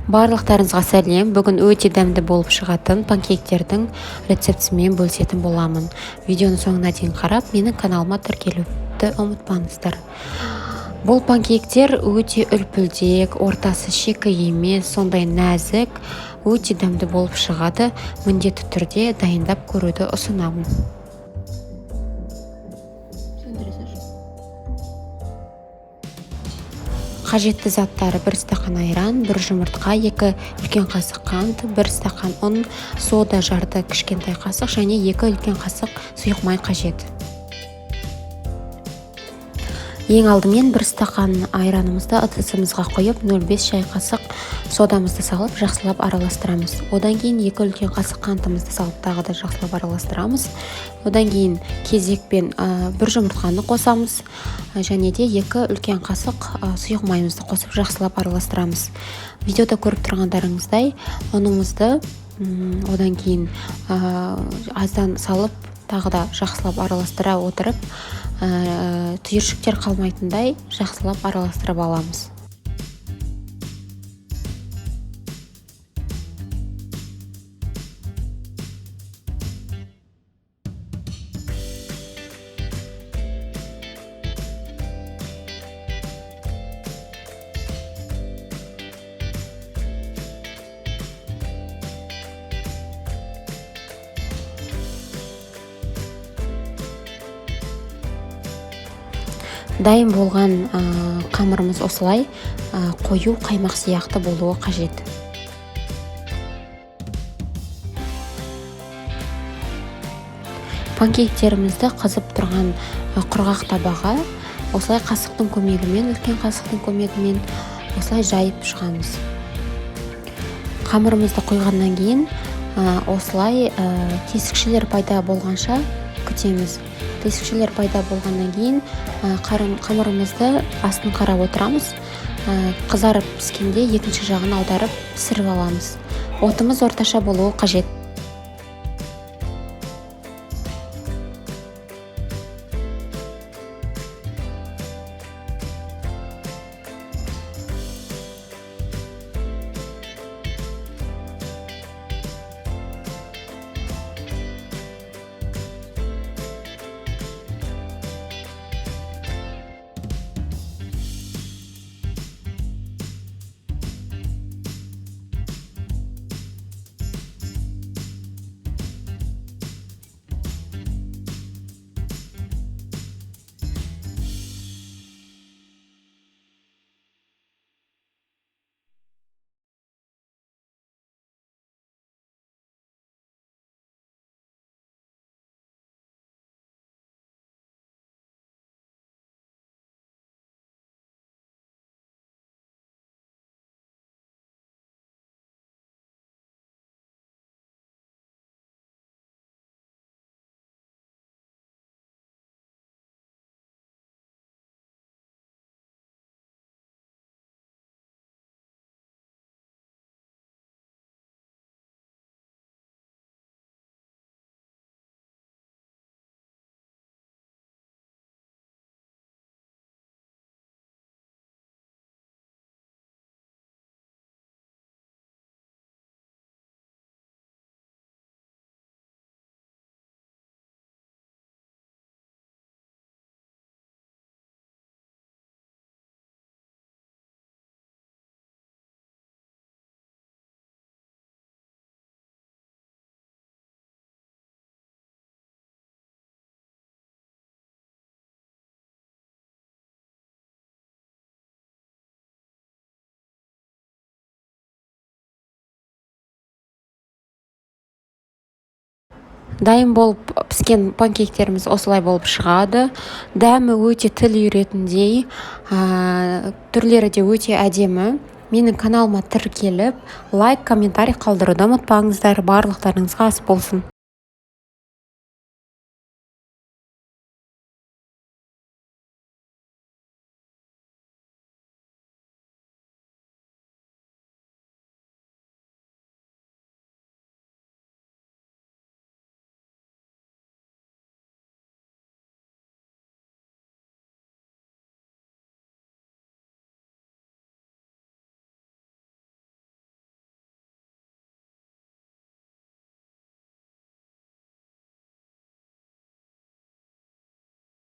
Барлықтарыңызға сәлем. Бүгін өте дәмді болып шығатын панкейктердің рецептісімен бөлісетін боламын. Видеоны соңына дейін қарап, менің каналыма тіркелуді ұмытпаңыздар. Бұл панкейктер өте үлпілдек, ортасы шикі емес, сондай нәзік, өте дәмді болып шығады. Міндетті түрде дайындап көруді ұсынамын. Қажетті заттары: 1 стақан айран, 1 жұмыртқа, 2 үлкен қасық қант, 1 стақан ұн, сода жарты кішкентай қасық және 2 үлкен қасық сұйық май қажет. Ең алдымен 1 стақан айранымызды ыдысымызға қойып, 0,5 шай қасық содамызды салып, жақсылап араластырамыз. Одан кейін 2 үлкен қасық қантымызды салып, тағы да жақсылап араластырамыз. Одан кейін кезекпен 1 жұмыртқаны қосамыз және де 2 үлкен қасық сұйық майымызды қосып, жақсылап араластырамыз. Видеода көріп тұрғандарыңыздай, ұнымызды одан кейін аздан салып, тағы да жақсылап араластыра отырып, түйіршіктер қалмайтындай жақсылап араластырып аламыз. Дайын болған қамырымыз осылай қою қаймақ сияқты болуы қажет. Панкейктерімізді қызып тұрған құрғақ табаға осылай қасықтың көмегімен, үлкен қасықтың көмегімен осылай жайып шығамыз. Қамырымызды құйғаннан кейін осылай тесікшелер пайда болғанша күтеміз. Тесікшелер пайда болғаннан кейін қамырымызды астын қарап отырамыз. Қызарып піскенде екінші жағын аударып пісіріп аламыз. Отымыз орташа болуы қажет. Дайын болып піскен панкейктеріміз осылай болып шығады. Дәмі өте тіл үйретіндей, түрлері де өте әдемі. Менің каналыма тіркеліп, лайк, комментарий қалдыруды ұмытпаңыздар. Барлықтарыңызға ас болсын.